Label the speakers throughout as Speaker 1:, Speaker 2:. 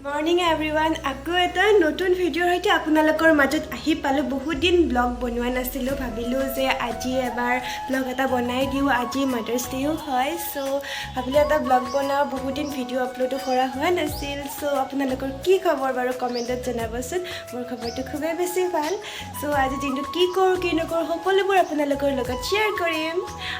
Speaker 1: Morning everyone, আকৌ এটা নতুন ভিডিঅ'ৰ সৈতে আপোনালোকৰ মাজত আহি পালো। বহুত দিন ব্লগ বনোৱা নাছিলো, ভাবিলো যে আজি এবাৰ ব্লগ এটা বনাই দিও। আজি মাদাৰ্স ডেও হয়, সো ভাবিলো এটা ব্লগ বনাও। বহুত দিন ভিডিঅ' আপলোড কৰা হোৱা নাছিল। সো আপোনালোকৰ কি খবৰ বাৰু কমেন্টত জনাবচোন। মোৰ খবৰটো খুবেই বেছি ভাল। সো আজি দিনটোত কি কৰো কি নকৰো সকলোবোৰ আপোনালোকৰ লগত শ্বেয়াৰ কৰিম।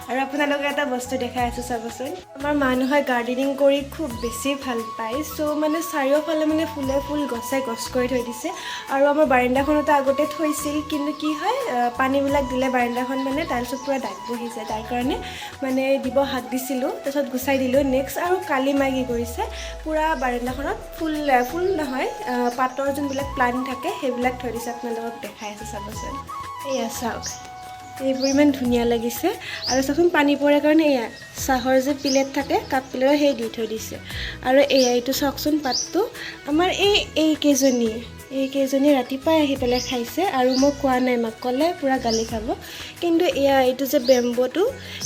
Speaker 1: আৰু আপোনালোকক এটা বস্তু দেখাই আছো, চাবচোন। আমাৰ মানুহে গাৰ্ডেনিং কৰি খুব বেছি ভাল পায়। সো মানে চাৰিওফালে মানে ফুলে ফুল গছে গছ কৰি থৈ দিছে। আৰু আমাৰ বাৰান্দাখনতো আগতে থৈছিল, কিন্তু কি হয় পানীবিলাক দিলে বাৰান্দাখন মানে টাইলছত পুৰা দাগ বহি যায়। তাৰ কাৰণে মানে দিব হাক দিছিলোঁ, তাৰপিছত গুচাই দিলোঁ। নেক্সট আৰু কালি মায়ে কি কৰিছে, পুৰা বাৰান্দাখনত ফুল নহয় পাতৰ যোনবিলাক প্লাণ্ট থাকে সেইবিলাক থৈ দিছে। আপোনালোকক দেখাই আছে, চাবচোন। এয়া চাওক, এইবোৰ ইমান ধুনীয়া লাগিছে। আৰু চাচোন পানী পৰে কাৰণে এয়া চাহৰ যে প্লেট থাকে, কাপ প্লেটৰ সেই দি থৈ দিছে। আৰু এয়া এইটো চাওকচোন পাতটো আমাৰ এইকেইজনী ৰাতিপুৱাই আহি পেলাই খাইছে। আৰু মই কোৱা নাই, মাক ক'লে পূৰা গালি খাব। কিন্তু এয়া এইটো যে বেম্বটো,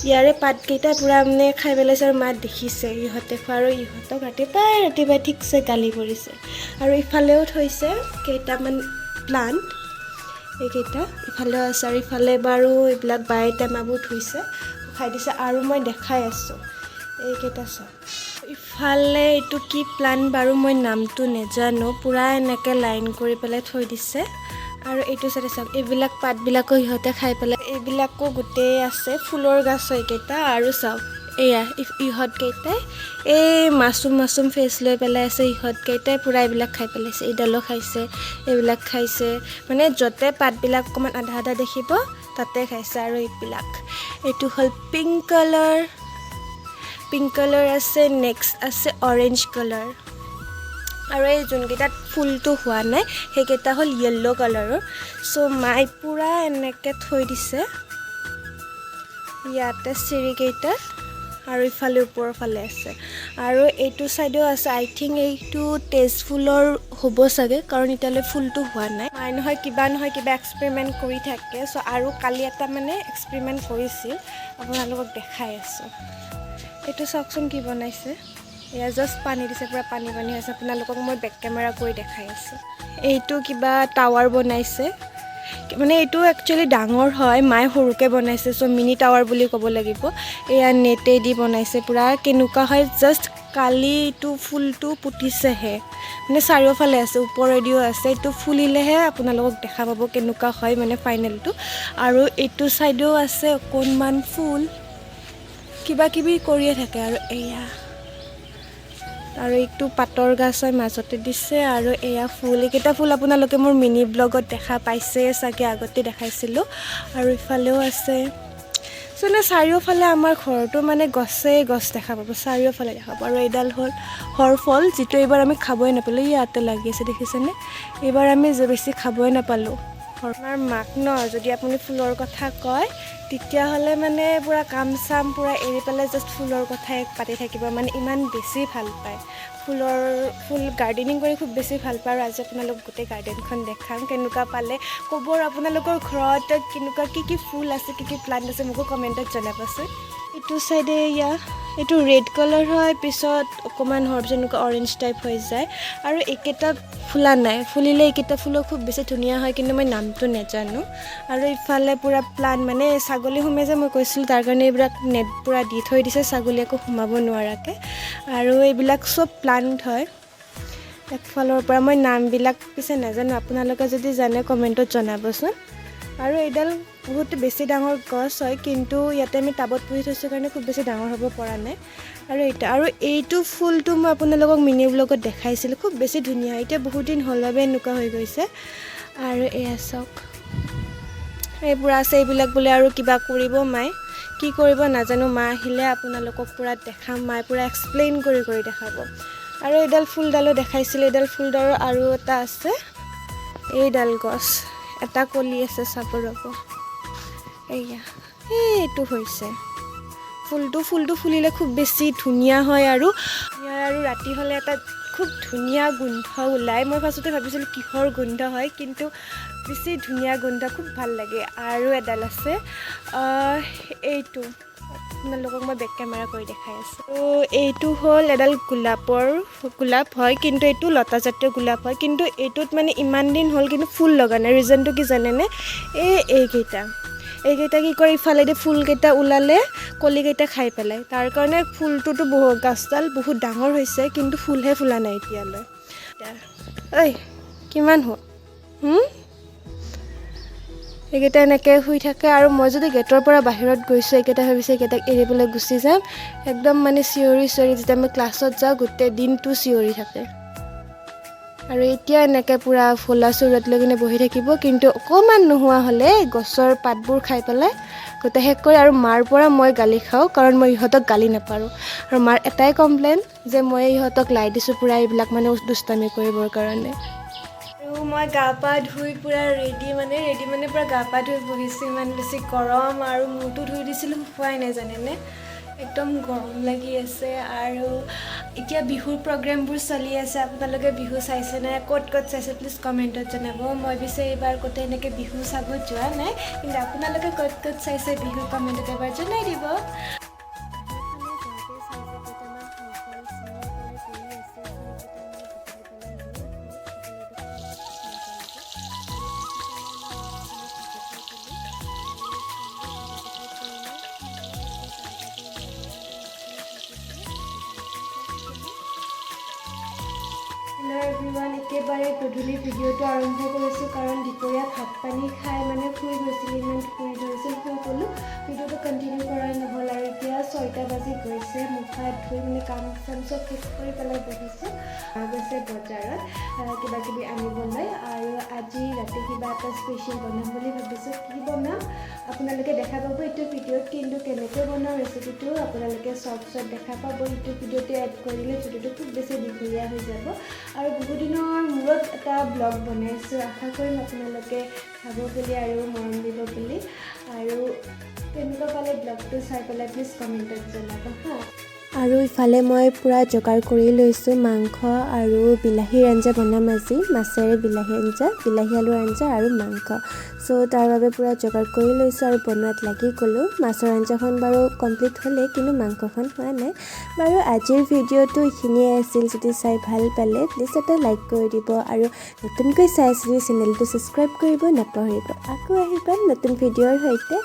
Speaker 1: ইয়াৰে পাতকেইটা পূৰা মানে খাই পেলাইছে। আৰু মাত দেখিছে ইহঁতে খোৱা, আৰু ইহঁতক ৰাতিপুৱাই ঠিকছে গালি পৰিছে। আৰু ইফালেও থৈছে কেইটামান প্লাণ্ট, এইকেইটা ইফালেও আছে। আৰু ইফালে বাৰু এইবিলাক বাই টেমাবোৰ থৈছে, খাই দিছে। আৰু মই দেখাই আছোঁ এইকেইটা চাওক। ইফালে এইটো কি প্লাণ্ট বাৰু মই নামটো নেজানো, পূৰা এনেকৈ লাইন কৰি পেলাই থৈ দিছে। আৰু এইটো চাইডে চাওক, এইবিলাক পাতবিলাকো সিহঁতে খাই পেলাই। এইবিলাকো গোটেই আছে, ফুলৰ গছ এইকেইটা। আৰু চাওক এয়া ইহঁতকেইটাই এই মাছৰুম ফেচ লৈ পেলাই আছে। ইহঁতকেইটাই পূৰা এইবিলাক খাই পেলাইছে। এইডালো খাইছে, এইবিলাক খাইছে, মানে য'তে পাতবিলাক অকণমান আধা আধা দেখিব তাতে খাইছে। আৰু এইটো হ'ল পিংক কালাৰ আছে। নেক্সট আছে অৰেঞ্জ কালাৰ। আৰু এই যোনকেইটাত ফুলটো হোৱা নাই সেইকেইটা হ'ল য়েল্ল' কালাৰৰ। চ' মাই পূৰা এনেকৈ থৈ দিছে ইয়াতে চিৰিকেইটাত। আৰু ইফালে ওপৰৰ ফালে আছে। আৰু এইটো ছাইডেও আছে। আই থিংক এইটো তেজ ফুলৰ হ'ব চাগে, কাৰণ এতিয়ালৈ ফুলটো হোৱা নাই। মাই নহয় কিবা এক্সপেৰিমেণ্ট কৰি থাকে। চ' আৰু কালি এটা মানে এক্সপেৰিমেণ্ট কৰিছিল, আপোনালোকক দেখাই আছোঁ। এইটো চাওকচোন কি বনাইছে। এয়া জাষ্ট পানী দিছে, পূৰা পানী আছে। আপোনালোকক মই বেক কেমেৰা কৰি দেখাই আছোঁ। এইটো কিবা টাৱাৰ বনাইছে, মানে এইটো একচুৱেলি ডাঙৰ হয়, মায়ে সৰুকৈ বনাইছে। চ' মিনি টাৱাৰ বুলি ক'ব লাগিব। এয়া নেটেদি বনাইছে পূৰা। কেনেকুৱা হয়, জাষ্ট কালি এইটো ফুলটো পুতিছেহে, মানে চাৰিওফালে আছে, ওপৰেদিও আছে। এইটো ফুলিলেহে আপোনালোকক দেখা পাব কেনেকুৱা হয় মানে ফাইনেলটো। আৰু এইটো ছাইডেও আছে অকণমান ফুল, কিবা কিবি কৰিয়ে থাকে। আৰু এয়া আৰু এইটো পাতৰ গাছ হয়, মাজতে দিছে। আৰু এয়া ফুল, এইকেইটা ফুল আপোনালোকে মোৰ মিনি ব্লগত দেখা পাইছে চাগে, আগতে দেখাইছিলোঁ। আৰু ইফালেও আছে। চ' চাৰিওফালে আমাৰ ঘৰটো মানে গছেই গছ দেখা পাব, চাৰিওফালে দেখা পাব। আৰু এইডাল হ'ল হৰফল, যিটো এইবাৰ আমি খাবই নাপালোঁ। ইয়াতে লাগি আছে, দেখিছেনে? এইবাৰ আমি বেছি খাবই নাপালোঁ। আমাৰ মাক যদি আপুনি ফুলৰ কথা কয়, তেতিয়াহ'লে মানে পূৰা কাম চাম পূৰা এৰি পেলাই জাষ্ট ফুলৰ কথাই পাতি থাকিব। মানে ইমান বেছি ভাল পায় ফুল গাৰ্ডেনিং কৰি খুব বেছি ভাল পায়। আৰু আজি আপোনালোক গোটেই গাৰ্ডেনখন দেখাম, কেনেকুৱা পালে ক'ব। আপোনালোকৰ ঘৰত কেনেকুৱা কি ফুল আছে, কি প্লাণ্ট আছে মোকো কমেণ্টত জনাবচোন। এইটো চাইডে এইটো ৰেড কালাৰ হয়, পিছত অকণমান হোৱাৰ পিছত এনেকুৱা অৰেঞ্জ টাইপ হৈ যায়। আৰু এইকেইটা ফুলা নাই, ফুলিলে এইকেইটা ফুলো খুব বেছি ধুনীয়া হয়, কিন্তু মই নামটো নাজানো। আৰু ইফালে পূৰা প্লাণ্ট, মানে ছাগলী সোমাই যে মই কৈছিলোঁ, তাৰ কাৰণে এইবিলাক নেট পূৰা দি থৈ দিছে, ছাগলী একো সোমাব নোৱাৰাকৈ। আৰু এইবিলাক চব প্লাণ্ট হয় একফালৰ পৰা। মই নামবিলাক পিছে নাজানো, আপোনালোকে যদি জানে কমেণ্টত জনাবচোন। আৰু এইডাল বহুত বেছি ডাঙৰ গছ হয়, কিন্তু ইয়াতে আমি টাবত পুহি থৈছোঁ কাৰণে খুব বেছি ডাঙৰ হ'ব পৰা নাই। আৰু এইটো ফুলটো মই আপোনালোকক মিনি ব্লগত দেখাইছিলোঁ, খুব বেছি ধুনীয়া। এতিয়া বহুত দিন হ'ল বাবে এনেকুৱা হৈ গৈছে। আৰু এয়া চাওক, এইবোৰ আছে। এইবিলাক বোলে আৰু কিবা কৰিব মায়ে, কি কৰিব নাজানো। মা আহিলে আপোনালোকক পূৰা দেখাম, মায়ে পূৰা এক্সপ্লেইন কৰি দেখাব। আৰু এইডাল ফুলডালো দেখাইছিলোঁ। এইডাল ফুলডালৰ আৰু এটা আছে, এইডাল গছ এটা কলি আছে, চাব ৰ'ব। এইটো হৈছে ফুলটো ফুলিলে খুব বেছি ধুনীয়া হয়। আৰু ৰাতি হ'লে এটা খুব ধুনীয়া গোন্ধ ওলায়। মই ফাৰ্ষ্টতে ভাবিছিলোঁ কিহৰ গোন্ধ হয়, কিন্তু বেছি ধুনীয়া গোন্ধ, খুব ভাল লাগে। আৰু এডাল আছে, এইটো আপোনালোকক মই বেক কেমেৰা কৰি দেখাই আছোঁ। তো এইটো হ'ল এডাল গোলাপ হয়, কিন্তু এইটো লতাজাতীয় গোলাপ হয়, কিন্তু এইটোত মানে ইমান দিন হ'ল কিন্তু ফুল লগা নাই। ৰিজনটো কি জানেনে? এইকেইটা কি কৰে, ইফালেদি ফুলকেইটা ওলালে কলিকেইটা খাই পেলায়। তাৰ কাৰণে ফুলটোতো গছডাল বহুত ডাঙৰ হৈছে, কিন্তু ফুলহে ফুলা নাই এতিয়ালৈ। ঐ কিমান হ'ল? এইকেইটা এনেকৈ শুই থাকে, আৰু মই যদি গেটৰ পৰা বাহিৰত গৈছোঁ এইকেইটা ভাবিছে এইকেইটাক এৰি পেলাই গুচি যাম। একদম মানে চিঞৰি যেতিয়া মই ক্লাছত যাওঁ গোটেই দিনটো চিঞৰি থাকে। আৰু এতিয়া এনেকৈ পূৰা ফুলা চুৰত লৈ কিনে বহি থাকিব, কিন্তু অকণমান নোহোৱা হ'লে গছৰ পাতবোৰ খাই পেলাই গোটেই শেষ কৰে। আৰু মাৰ পৰা মই গালি খাওঁ, কাৰণ মই ইহঁতক গালি নাপাৰোঁ। আৰু মাৰ এটাই কমপ্লেইন যে মই ইহঁতক লাই দিছোঁ পূৰা এইবিলাক মানে দুষ্টামি কৰিবৰ কাৰণে। আৰু মই গা পা ধুই পূৰা ৰেডি মানে পূৰা গা পা ধুই বহিছোঁ। ইমান বেছি গৰম, আৰু মূৰটো ধুই দিছিলোঁ, শুকুৱাই নাই জানেনে, একদম গৰম লাগি আছে। আৰু এতিয়া বিহুৰ প্ৰগ্ৰেমবোৰ চলি আছে, আপোনালোকে বিহু চাইছেনে? ক'ত চাইছে প্লিজ কমেণ্টত জনাব। মই পিছে এইবাৰ ক'তো এনেকৈ বিহু চাব যোৱা নাই, কিন্তু আপোনালোকে ক'ত চাইছে বিহু কমেণ্টত এবাৰ জনাই দিব। হেল্ল' এভৰিৱান, একেবাৰে গধূলি ভিডিঅ'টো আৰম্ভ কৰিছোঁ, কাৰণ দুপৰীয়া ভাত পানী খাই মানে শুই গৈছিলোঁ, ইমান টোপনি ধৰিছিল, শুই গ'লোঁ। ভিডিঅ'টো কণ্টিনিউ কৰা নহ'ল, আৰু এতিয়া 6টা বাজি গৈছে। মুখ হাত ধুই মানে কাম চাম চব শেষ কৰি পেলাই বহিছোঁ। গৈছে বজাৰত কিবাকিবি আনিবলৈ, আৰু আজি ৰাতি কিবা এটা স্পেচিয়েল বনাম বুলি ভাবিছোঁ। কি বনাম আপোনালোকে দেখা পাব এইটো ভিডিঅ'ত, কিন্তু কেনেকৈ বনাওঁ ৰেচিপিটো আপোনালোকে চৰ্টছত দেখা পাব। এইটো ভিডিঅ'তে এড কৰিলে ভিডিঅ'টো খুব বেছি দীঘলীয়া হৈ যাব। আৰু বহুত দিনৰ মূৰত এটা ব্লগ বনাইছোঁ, আশা কৰিম আপোনালোকে চাব বুলি আৰু মৰম দিব বুলি। আৰু কেনেকুৱা পালে ব্লগটো চাই পেলাই প্লিজ কমেণ্টত জনাব হা। আৰু ইফালে মই পূৰা যোগাৰ কৰি লৈছোঁ মাংস আৰু বিলাহীৰ আঞ্জা বনাম আজি, মাছেৰে বিলাহী আলুৰ আঞ্জা আৰু মাংস। চ' তাৰ বাবে পূৰা যোগাৰ কৰি লৈছোঁ আৰু বনোৱাত লাগি গ'লোঁ। মাছৰ আঞ্জাখন বাৰু কমপ্লিট হ'লেই, কিন্তু মাংসখন হোৱা নাই বাৰু। আজিৰ ভিডিঅ'টো এইখিনিয়ে আছিল। যদি চাই ভাল পালে প্লিজ এটা লাইক কৰি দিব, আৰু নতুনকৈ চাই যদি চেনেলটো ছাবস্ক্ৰাইব কৰিব নাপাহৰিব। আকৌ আহিবা নতুন ভিডিঅ'ৰ সৈতে।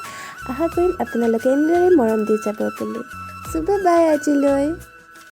Speaker 1: আশা কৰিম আপোনালোকে এনেদৰে মৰম দি যাব বুলি। চ' বাই আজিলৈ।